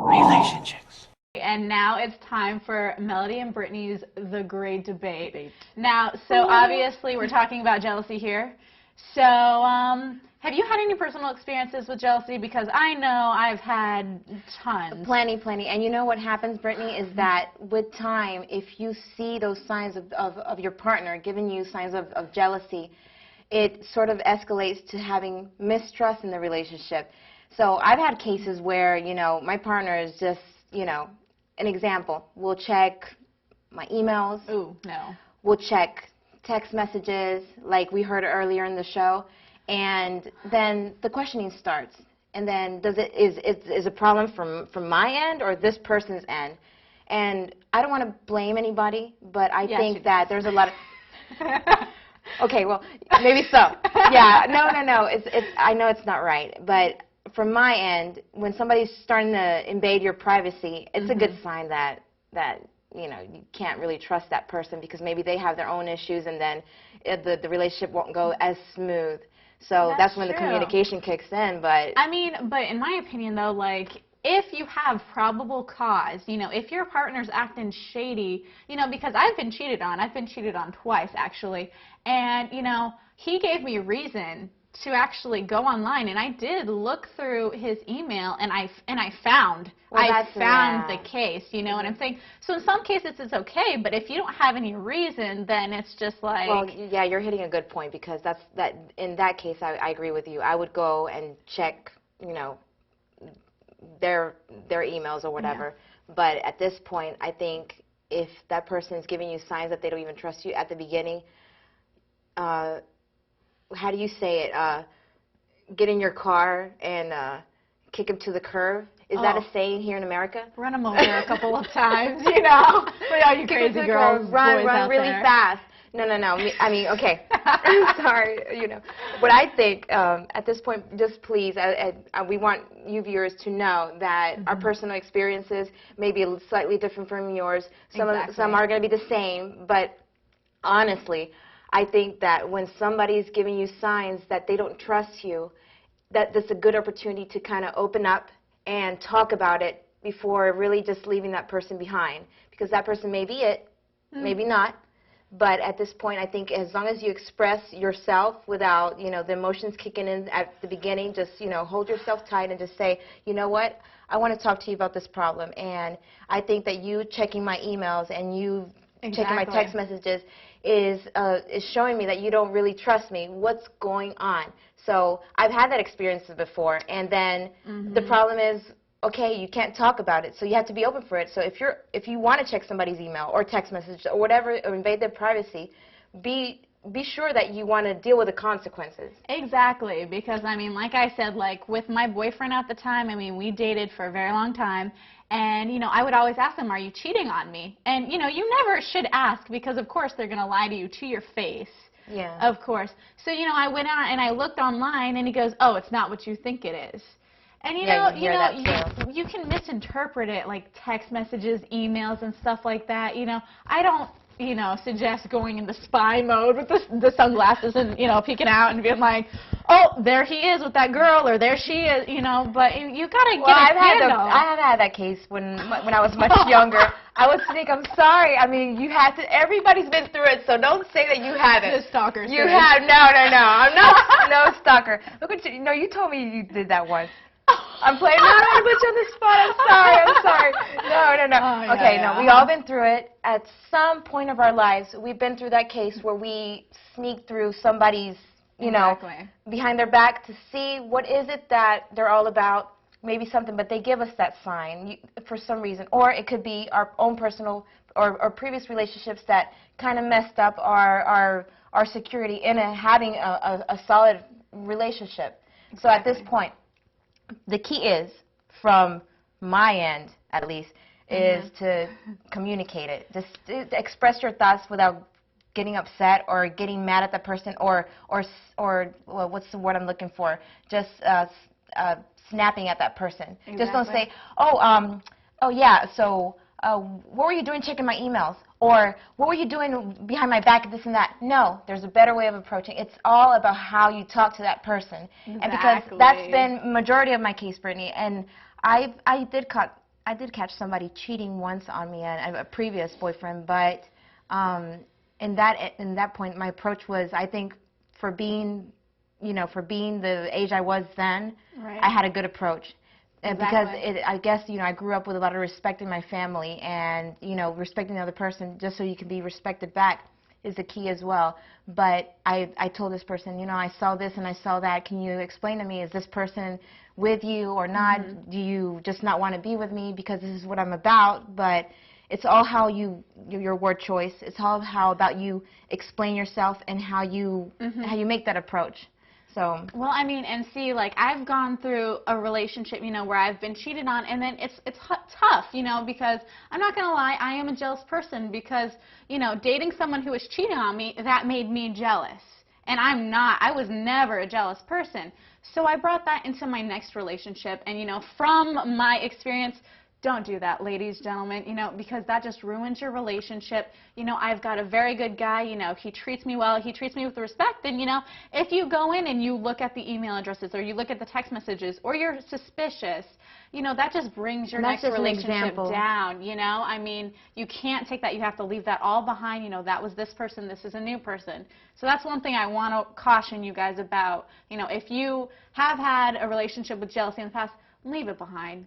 Relationships. And now it's time for Melody and Brittany's The Great Debate. Now, so obviously we're talking about jealousy here. So, have you had any personal experiences with jealousy? Because I know I've had tons. Plenty. And you know what happens, Brittany, is that with time, if you see those signs of your partner giving you signs of jealousy, it sort of escalates to having mistrust in the relationship. So I've had cases where, you know, my partner is just, you know, an example. We'll check my emails. Ooh, no. We'll check text messages, like we heard earlier in the show, and then the questioning starts. And then is a problem from my end or this person's end? And I don't want to blame anybody, but I think that there's a lot of... Okay, well, maybe so. Yeah, no. I know it's not right, but from my end, when somebody's starting to invade your privacy, it's a good sign that you know, you can't really trust that person because maybe they have their own issues, and then the relationship won't go as smooth. So that's when the communication kicks in. But I mean, but in my opinion, though, like, if you have probable cause, you know, if your partner's acting shady, you know, because I've been cheated on twice, actually, and, you know, he gave me a reason to actually go online, and I did look through his email, and I found the case, you know what I'm saying? So in some cases it's okay, but if you don't have any reason, then it's just like... Well, yeah, you're hitting a good point, because in that case, I agree with you. I would go and check, you know, their emails or whatever. Yeah. But at this point, I think if that person is giving you signs that they don't even trust you at the beginning, how do you say it? Get in your car and kick him to the curb. Is that a saying here in America? Run him over a couple of times, you know. For all you crazy girls, run really fast. No. I mean, okay. I'm sorry. You know, what I think at this point, just please, we want you viewers to know that our personal experiences may be slightly different from yours. Some are going to be the same, but honestly, I think that when somebody's giving you signs that they don't trust you, that's a good opportunity to kind of open up and talk about it before really just leaving that person behind. Because that person may be it, maybe not. But at this point, I think as long as you express yourself without, you know, the emotions kicking in at the beginning, just, you know, hold yourself tight and just say, you know what, I want to talk to you about this problem. And I think that you checking my emails and you checking my text messages is showing me that you don't really trust me. What's going on? So I've had that experience before, and then the problem is, okay, you can't talk about it, so you have to be open for it. So if you want to check somebody's email or text message or whatever, or invade their privacy, be sure that you want to deal with the consequences. Exactly, because I mean, like I said, like with my boyfriend at the time, I mean, we dated for a very long time, and, you know, I would always ask him, are you cheating on me? And, you know, you never should ask, because of course they're going to lie to you to your face. Yeah. Of course. So, you know, I went out and I looked online, and he goes, oh, it's not what you think it is. And, you can misinterpret it, like text messages, emails, and stuff like that. You know, I don't, you know, suggest going into spy mode with the sunglasses and, you know, peeking out and being like, oh, there he is with that girl, or there she is, you know, but you got to get a handle. I have had that case when I was much younger. I would think, I'm sorry. I mean, you had to, everybody's been through it, so don't say that you haven't. The stalker. You have, no. I'm not, no stalker. Look at you, no, you told me you did that once. I'm playing. No, I don't want to put you on the spot. I'm sorry. No. Oh, okay, no, we all been through it. At some point of our lives, we've been through that case where we sneak through somebody's, you know, behind their back to see what is it that they're all about. Maybe something, but they give us that sign for some reason. Or it could be our own personal or previous relationships that kind of messed up our security in having a solid relationship. Exactly. So at this point, the key is, from my end at least, is to communicate it. Just to express your thoughts without getting upset or getting mad at the person, or well, what's the word I'm looking for? Just snapping at that person. Exactly. Just don't say, oh yeah, so what were you doing checking my emails? Or what were you doing behind my back, this and that? No, there's a better way of approaching. It's all about how you talk to that person. Exactly. And because that's been majority of my case, Brittany, and I did caught I did catch somebody cheating once on me, a previous boyfriend, but in that point, my approach was, I think, for being the age I was then, Right. I had a good approach. Because Exactly. I guess, I grew up with a lot of respect in my family, and, respecting the other person just so you can be respected back is the key as well. But I told this person, I saw this and I saw that. Can you explain to me, is this person with you or not? Mm-hmm. Do you just not want to be with me because this is what I'm about? But it's all how your word choice. It's all how about you explain yourself and how you make that approach. So. Well, I mean, and see, like, I've gone through a relationship, where I've been cheated on, and then it's tough, because I'm not going to lie, I am a jealous person because, dating someone who was cheating on me, that made me jealous. And I was never a jealous person. So I brought that into my next relationship, and, from my experience, don't do that, ladies, gentlemen, because that just ruins your relationship. I've got a very good guy, he treats me well, he treats me with respect, and, if you go in and you look at the email addresses or you look at the text messages or you're suspicious, that just brings your next relationship down, I mean, you can't take that. You have to leave that all behind. That was this person, this is a new person. So that's one thing I want to caution you guys about. If you have had a relationship with jealousy in the past, leave it behind,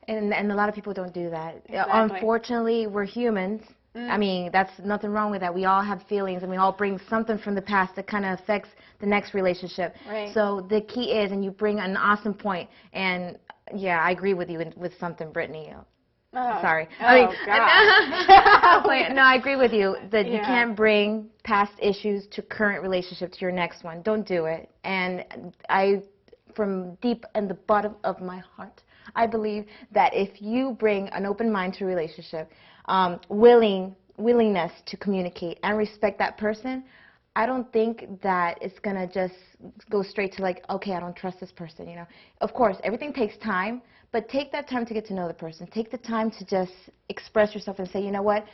And a lot of people don't do that. Exactly. Unfortunately, we're humans. I mean, that's nothing wrong with that. We all have feelings, and we all bring something from the past that kind of affects the next relationship. Right. So the key is, and you bring an awesome point, and yeah, I agree with you with something, Brittany. Oh. Sorry. Oh, God. No, I agree with you that you Yeah. can't bring past issues to current relationship to your next one. Don't do it. And from deep in the bottom of my heart, I believe that if you bring an open mind to a relationship, willingness to communicate and respect that person, I don't think that it's going to just go straight to like, okay, I don't trust this person, Of course, everything takes time, but take that time to get to know the person. Take the time to just express yourself and say, you know what,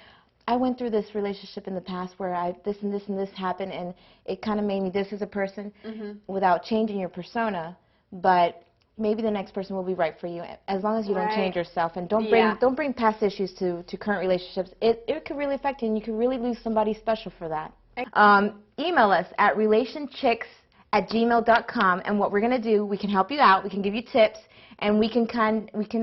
I went through this relationship in the past where this and this and this happened, and it kind of made me this as a person without changing your persona, but maybe the next person will be right for you as long as you don't change yourself, and don't bring past issues to current relationships. It could really affect you, and you could really lose somebody special for that. Email us at relationchicks@gmail.com, and what we're going to do, we can help you out, we can give you tips, and we can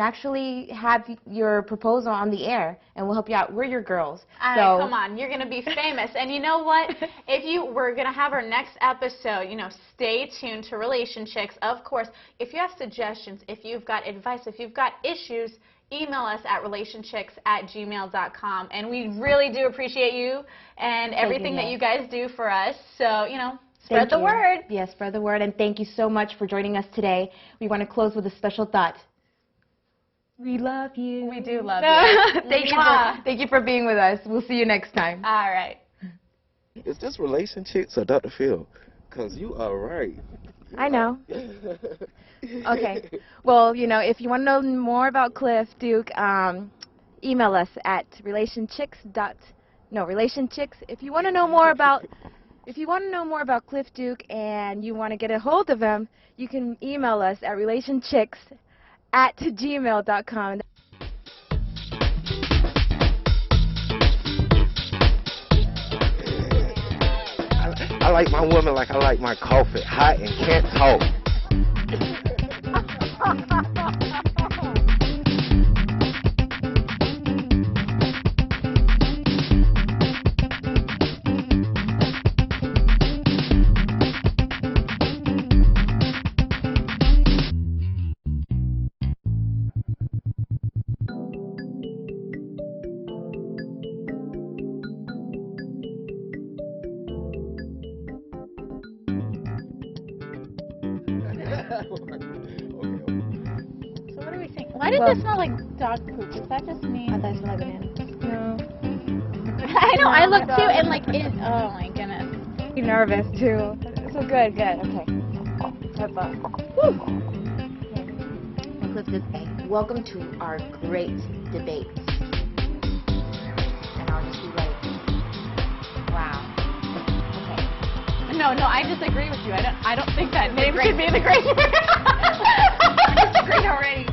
actually have your proposal on the air, and we'll help you out. We're your girls. So, come on, you're going to be famous. And you know what? We're going to have our next episode, stay tuned to Relationchicks. Of course, if you have suggestions, if you've got advice, if you've got issues, email us at relationchicks@gmail.com. And we really do appreciate you and everything that you guys do for us. So, spread the word. Yes, spread the word, and thank you so much for joining us today. We want to close with a special thought. We love you. We do love you. Thank you for being with us. We'll see you next time. All right. Is this Relationchicks or Dr. Phil? Because you are right. I know. Okay. Well, if you want to know more about Cliff Duke, email us at relationchicks. If you want to know more about Cliff Duke and you want to get a hold of him, you can email us at relationchicks@gmail.com. I like my woman like I like my coffee, hot and can't talk. So what do we think? Why does it smell like dog poop? Is that just me? I thought it smelled like banana. No. I know, I look too, and like oh my goodness. You're nervous too. So good. Okay. Have fun. Welcome to our great debate. And I'll just be like, wow. Okay. No, I disagree with you. I don't think that name should be the great. I disagree already.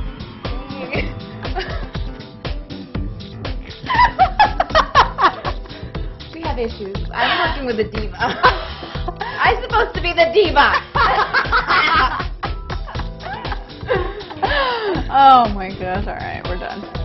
have issues. I'm working with a diva. I'm supposed to be the diva. Oh my gosh, all right, we're done.